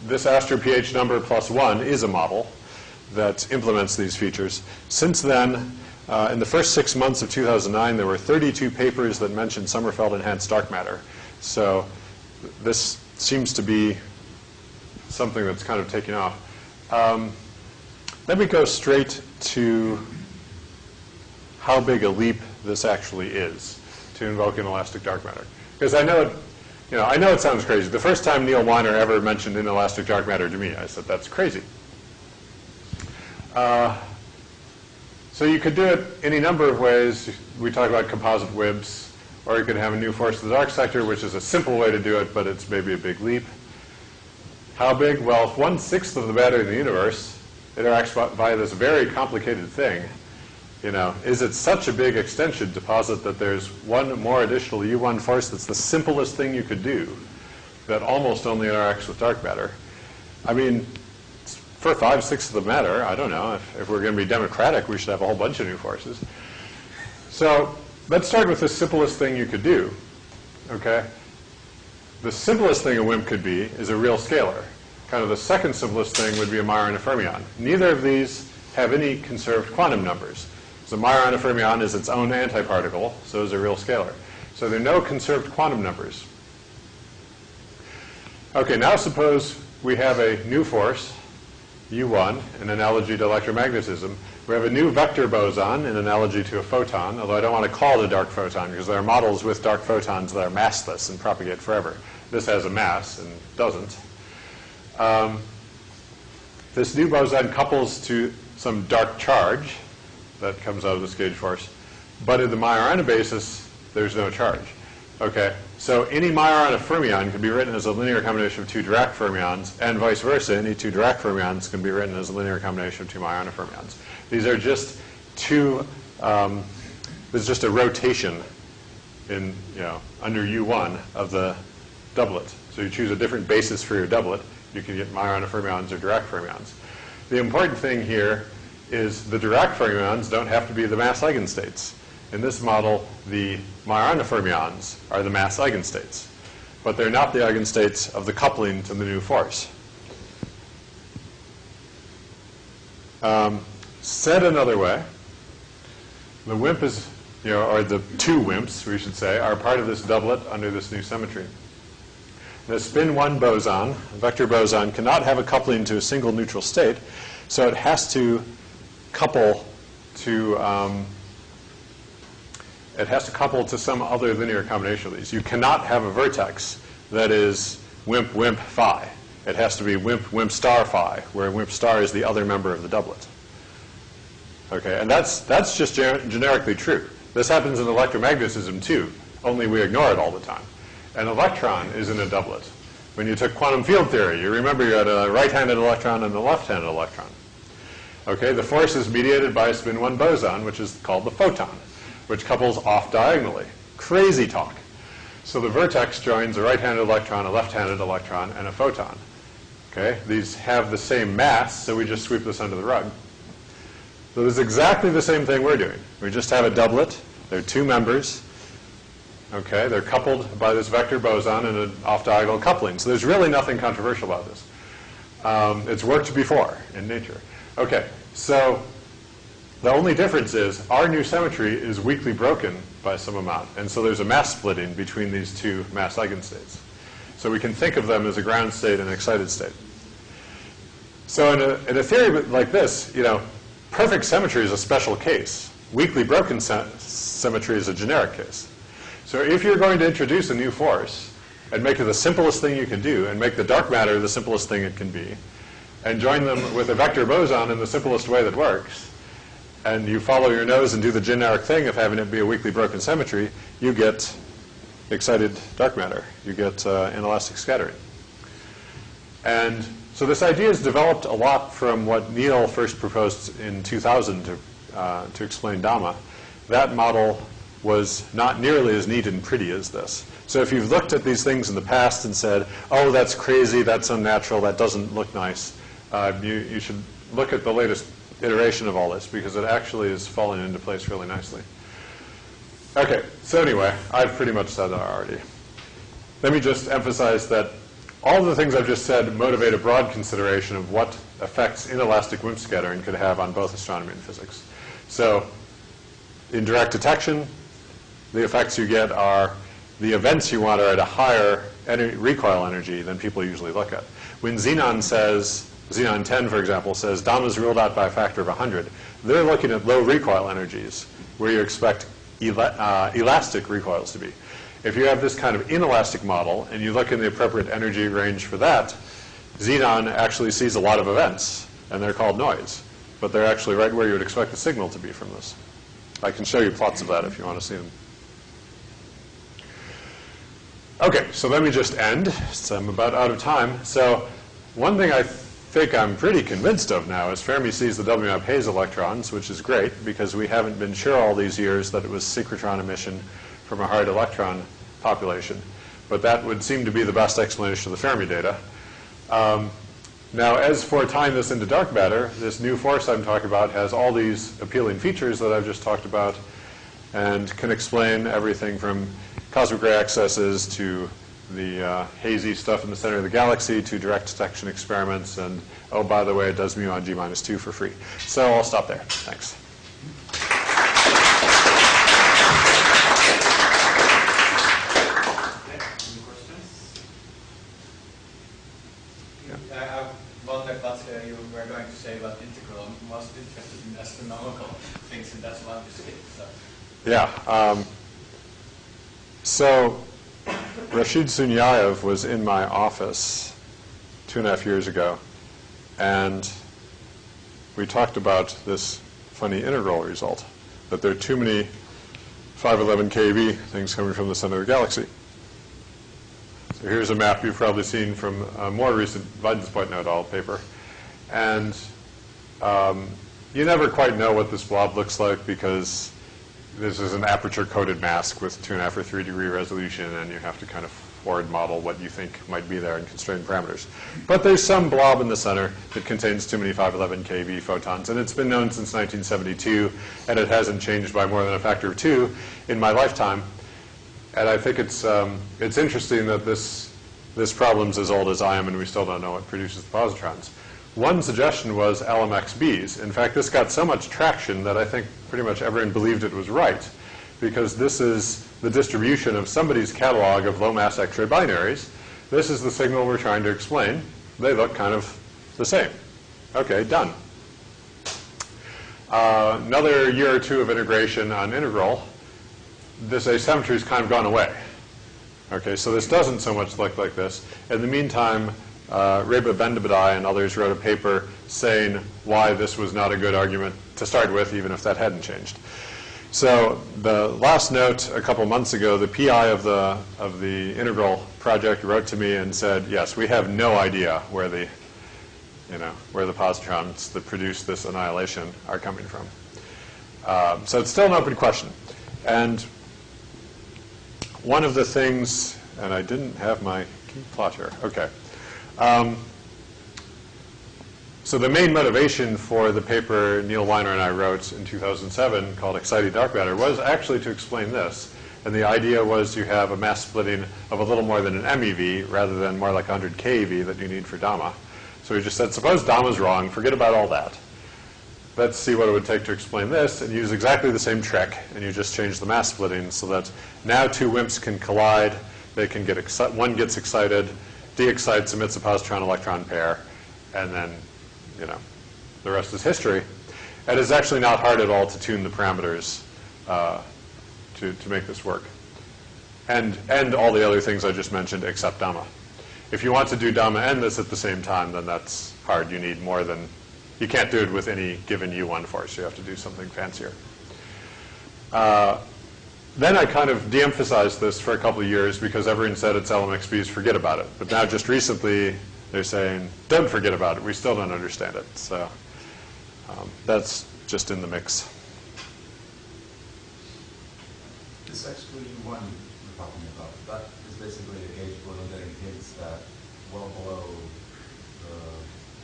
This Astro pH number +1 is a model that implements these features. Since then, in the first 6 months of 2009, there were 32 papers that mentioned Sommerfeld enhanced dark matter. So this seems to be something that's kind of taking off. Let me go straight to how big a leap this actually is to invoke inelastic dark matter. Because I know it sounds crazy. The first time Neil Weiner ever mentioned inelastic dark matter to me, I said, that's crazy. So you could do it any number of ways. We talk about composite WIMPs, or you could have a new force in the dark sector, which is a simple way to do it, but it's maybe a big leap. How big? Well, if 1/6 of the matter in the universe interacts via this very complicated thing, you know, is it such a big extension to posit that there's one more additional U1 force that's the simplest thing you could do that almost only interacts with dark matter? I mean, for 5/6 of the matter, I don't know. If we're going to be democratic, we should have a whole bunch of new forces. So let's start with the simplest thing you could do. Okay? The simplest thing a WIMP could be is a real scalar. Kind of the second simplest thing would be a Majorana fermion. Neither of these have any conserved quantum numbers. So Majorana fermion is its own antiparticle, so is a real scalar. So there are no conserved quantum numbers. Okay, now suppose we have a new force, U1, in analogy to electromagnetism. We have a new vector boson in analogy to a photon, although I don't want to call it a dark photon because there are models with dark photons that are massless and propagate forever. This has a mass and doesn't. This new boson couples to some dark charge that comes out of this gauge force, but in the Majorana basis, there's no charge. Okay, so any Majorana fermion can be written as a linear combination of two Dirac fermions, and vice versa. Any two Dirac fermions can be written as a linear combination of two Majorana fermions. These are just two. There's just a rotation in, under U1 of the doublet. So you choose a different basis for your doublet. You can get Majorana fermions or Dirac fermions. The important thing here is the Dirac fermions don't have to be the mass eigenstates. In this model, the Majorana fermions are the mass eigenstates, but they're not the eigenstates of the coupling to the new force. Said another way, the WIMP is, or the two WIMPs, we should say, are part of this doublet under this new symmetry. The spin 1 boson, a vector boson, cannot have a coupling to a single neutral state, so it has to couple to some other linear combination of these. You cannot have a vertex that is WIMP WIMP phi. It has to be WIMP WIMP star phi, where WIMP star is the other member of the doublet. Okay, and that's just generically true. This happens in electromagnetism too, only we ignore it all the time. An electron is in a doublet. When you took quantum field theory, you remember you had a right-handed electron and a left-handed electron. Okay, the force is mediated by a spin 1 boson, which is called the photon, which couples off diagonally. Crazy talk. So the vertex joins a right-handed electron, a left-handed electron, and a photon. Okay, these have the same mass, so we just sweep this under the rug. So this is exactly the same thing we're doing. We just have a doublet. There are two members. Okay, they're coupled by this vector boson and an off-diagonal coupling. So there's really nothing controversial about this. It's worked before in nature. Okay, so the only difference is our new symmetry is weakly broken by some amount. And so there's a mass splitting between these two mass eigenstates. So we can think of them as a ground state and excited state. So in a theory like this, perfect symmetry is a special case. Weakly broken symmetry is a generic case. So if you're going to introduce a new force and make it the simplest thing you can do and make the dark matter the simplest thing it can be and join them with a vector boson in the simplest way that works, and you follow your nose and do the generic thing of having it be a weakly broken symmetry, you get excited dark matter. You get inelastic scattering. And so this idea is developed a lot from what Neil first proposed in 2000 to explain Dama. That model was not nearly as neat and pretty as this. So if you've looked at these things in the past and said, oh, that's crazy, that's unnatural, that doesn't look nice, you should look at the latest iteration of all this, because it actually is falling into place really nicely. Okay, so anyway, I've pretty much said that already. Let me just emphasize that all the things I've just said motivate a broad consideration of what effects inelastic WIMP scattering could have on both astronomy and physics. So in direct detection, the effects you get are the events you want are at a higher recoil energy than people usually look at. When Xenon 10, for example, says Dama is ruled out by a factor of 100, they're looking at low recoil energies where you expect elastic recoils to be. If you have this kind of inelastic model and you look in the appropriate energy range for that, Xenon actually sees a lot of events, and they're called noise. But they're actually right where you would expect the signal to be from this. I can show you plots of that if you want to see them. Okay, so let me just end, so I'm about out of time. So one thing I think I'm pretty convinced of now is Fermi sees the WMAP haze electrons, which is great because we haven't been sure all these years that it was synchrotron emission from a hard electron population. But that would seem to be the best explanation of the Fermi data. Now, as for tying this into dark matter, this new force I'm talking about has all these appealing features that I've just talked about and can explain everything from cosmic ray excesses to the hazy stuff in the center of the galaxy to direct detection experiments. And, oh, by the way, it does mu on G-2 for free. So I'll stop there. Thanks. You were going to say about integral. I'm most interested in astronomical things, and that's why I'm just kidding. So. Yeah. So Rashid Sunyaev was in my office 2.5 years ago, and we talked about this funny integral result, that there are too many 511 keV things coming from the center of the galaxy. So here's a map you've probably seen from a more recent Weidenspoint et al. Paper. And you never quite know what this blob looks like because this is an aperture-coated mask with 2.5 or 3 degree resolution, and you have to kind of forward model what you think might be there in constrained parameters. But there's some blob in the center that contains too many 511 keV photons, and it's been known since 1972, and it hasn't changed by more than a factor of 2 in my lifetime. And I think it's interesting that this problem's as old as I am, and we still don't know what produces the positrons. One suggestion was LMXBs. In fact, this got so much traction that I think pretty much everyone believed it was right, because this is the distribution of somebody's catalog of low-mass X-ray binaries. This is the signal we're trying to explain. They look kind of the same. Okay, done. Another year or two of integration on integral. This asymmetry's kind of gone away. Okay, so this doesn't so much look like this. In the meantime, Reba Bendabadai and others wrote a paper saying why this was not a good argument to start with, even if that hadn't changed. So the last note a couple months ago, the PI of the integral project wrote to me and said, yes, we have no idea where the positrons that produce this annihilation are coming from. So it's still an open question. And one of the things, and I didn't have my key plot here. Okay. So the main motivation for the paper Neil Weiner and I wrote in 2007 called Exciting Dark Matter was actually to explain this. And the idea was you have a mass splitting of a little more than an MeV rather than more like 100 keV that you need for DAMA. So we just said, suppose DAMA's wrong, forget about all that. Let's see what it would take to explain this and use exactly the same trick. And you just change the mass splitting so that now two WIMPs can collide. They can get one gets excited, de-excites, emits a positron-electron pair, and then the rest is history. And it's actually not hard at all to tune the parameters to make this work. And all the other things I just mentioned except DAMA. If you want to do DAMA and this at the same time, then that's hard. You need more than, you can't do it with any given U1 force. You have to do something fancier. Then I kind of de-emphasized this for a couple of years because everyone said it's LMXPs, forget about it. But now just recently, they're saying, don't forget about it. We still don't understand it. So that's just in the mix. This actually one we're talking about, that is basically a gauge where we're getting Higgs that well below the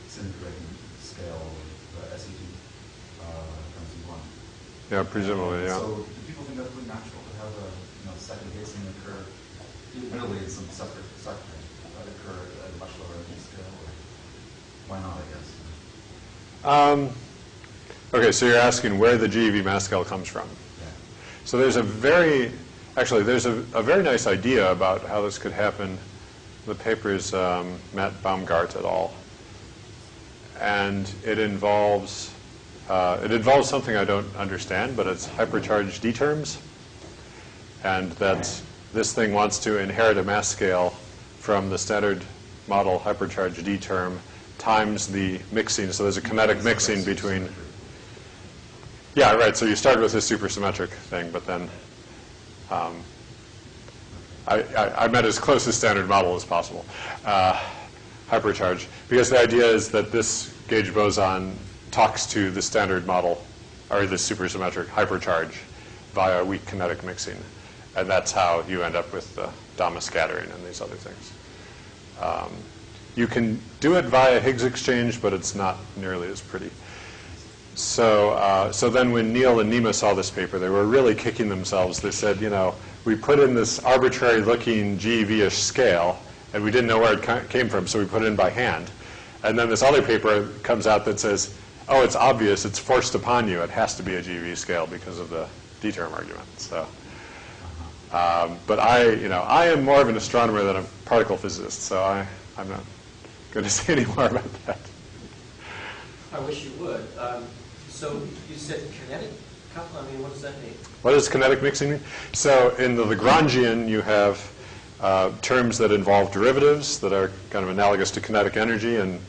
disintegrating scale of the SET times U1. Yeah, presumably, yeah. So do people think that's really natural to have a second Higgsing occur, admittedly in some separate sector, that occur at a much lower energy scale? Or why not, I guess? Okay, so you're asking where the GeV mass scale comes from. Yeah. So there's a very nice idea about how this could happen. The paper's Matt Baumgart et al. And it involves something I don't understand, but it's hypercharged D terms. And that this thing wants to inherit a mass scale from the standard model hypercharged D term times the mixing. So there's a kinetic mixing between. Yeah, right. So you start with this supersymmetric thing, but then I meant as close to standard model as possible. Hypercharge. Because the idea is that this gauge boson talks to the standard model, or the supersymmetric hypercharge, via weak kinetic mixing. And that's how you end up with the DAMA scattering and these other things. You can do it via Higgs exchange, but it's not nearly as pretty. So then when Neil and Nima saw this paper, they were really kicking themselves. They said, we put in this arbitrary-looking GeV-ish scale, and we didn't know where it came from, so we put it in by hand. And then this other paper comes out that says, oh, it's obvious, it's forced upon you. It has to be a GeV scale because of the D-term argument. So, but I am more of an astronomer than a particle physicist, so I'm not going to say any more about that. I wish you would. So you said kinetic couple. I mean, what does that mean? What does kinetic mixing mean? So in the Lagrangian, you have terms that involve derivatives that are kind of analogous to kinetic energy, and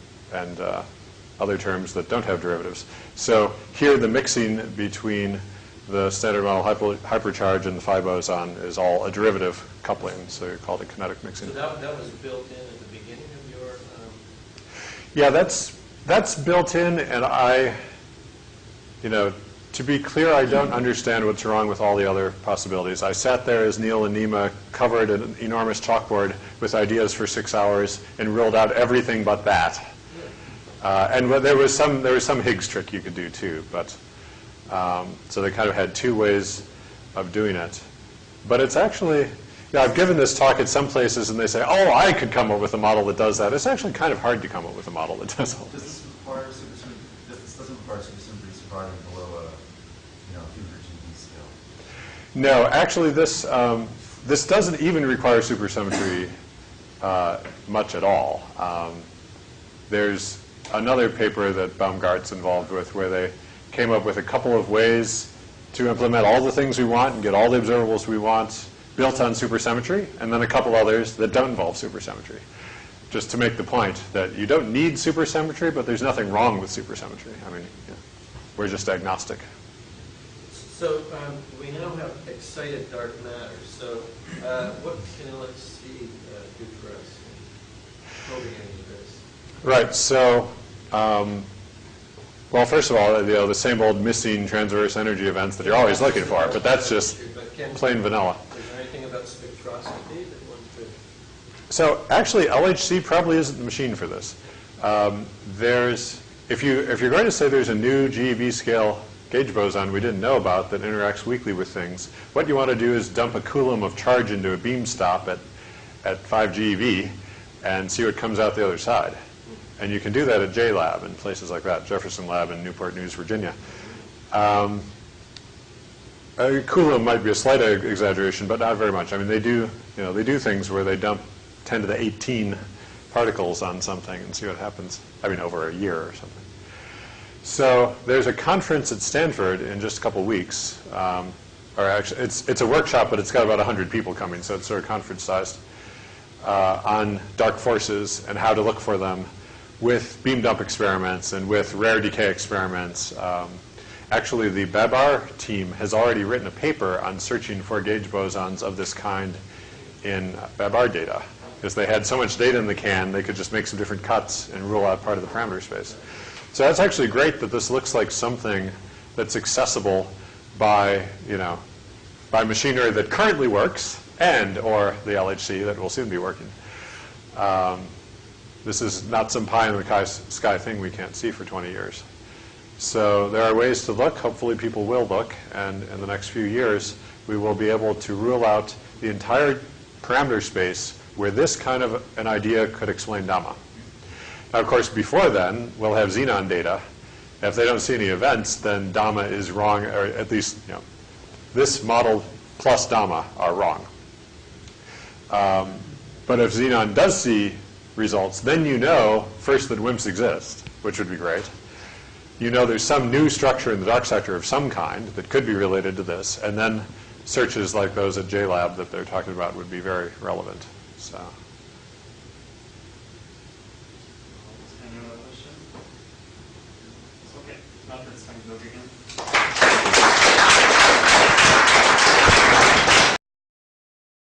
other terms that don't have derivatives. So here, the mixing between the standard model hypercharge and the phi boson is all a derivative coupling, so you call it kinetic mixing. So that was built in at the beginning of your... Yeah, that's built in, and to be clear, I don't understand what's wrong with all the other possibilities. I sat there as Neil and Nima covered an enormous chalkboard with ideas for 6 hours and ruled out everything but that. And there was some Higgs trick you could do too, but so they kind of had two ways of doing it. But it's actually, I've given this talk at some places and they say, oh, I could come up with a model that does that. It's actually kind of hard to come up with a model that does all Does this require this doesn't require supersymmetry surviving below a huger GeV scale? No, actually this doesn't even require supersymmetry much at all. There's another paper that Baumgart's involved with where they came up with a couple of ways to implement all the things we want and get all the observables we want, built on supersymmetry, and then a couple others that don't involve supersymmetry. Just to make the point that you don't need supersymmetry, but there's nothing wrong with supersymmetry. I mean, yeah, we're just agnostic. So we now have excited dark matter. So what can LHC do for us in probing any of this? Right. So, well, first of all, the same old missing transverse energy events that you're always looking for, but that's just plain vanilla. Is there anything about spectroscopy that one could? So actually, LHC probably isn't the machine for this. If you're going to say there's a new GeV scale gauge boson we didn't know about that interacts weakly with things, what you want to do is dump a coulomb of charge into a beam stop at 5 GeV and see what comes out the other side. And you can do that at JLab and places like that, Jefferson Lab in Newport News, Virginia. A coulomb might be a slight exaggeration, but not very much. I mean, they do things where they dump 10 to the 18 particles on something and see what happens. I mean, over a year or something. So there's a conference at Stanford in just a couple weeks. Or actually, it's a workshop, but it's got about 100 people coming, so it's sort of conference-sized, on dark forces and how to look for them with beam dump experiments and with rare decay experiments. Actually, the Babar team has already written a paper on searching for gauge bosons of this kind in Babar data. Because they had so much data in the can, they could just make some different cuts and rule out part of the parameter space. So that's actually great that this looks like something that's accessible by machinery that currently works and or the LHC that will soon be working. This is not some pie in the sky thing we can't see for 20 years. So there are ways to look. Hopefully people will look. And in the next few years, we will be able to rule out the entire parameter space where this kind of an idea could explain Dama. Now, of course, before then, we'll have xenon data. If they don't see any events, then Dama is wrong, or at least this model plus Dama are wrong. But if xenon does see results, then you know first that WIMPs exist, which would be great. You know there's some new structure in the dark sector of some kind that could be related to this, and then searches like those at JLab that they're talking about would be very relevant. So. Any other question? Okay, now let's thank Doug again.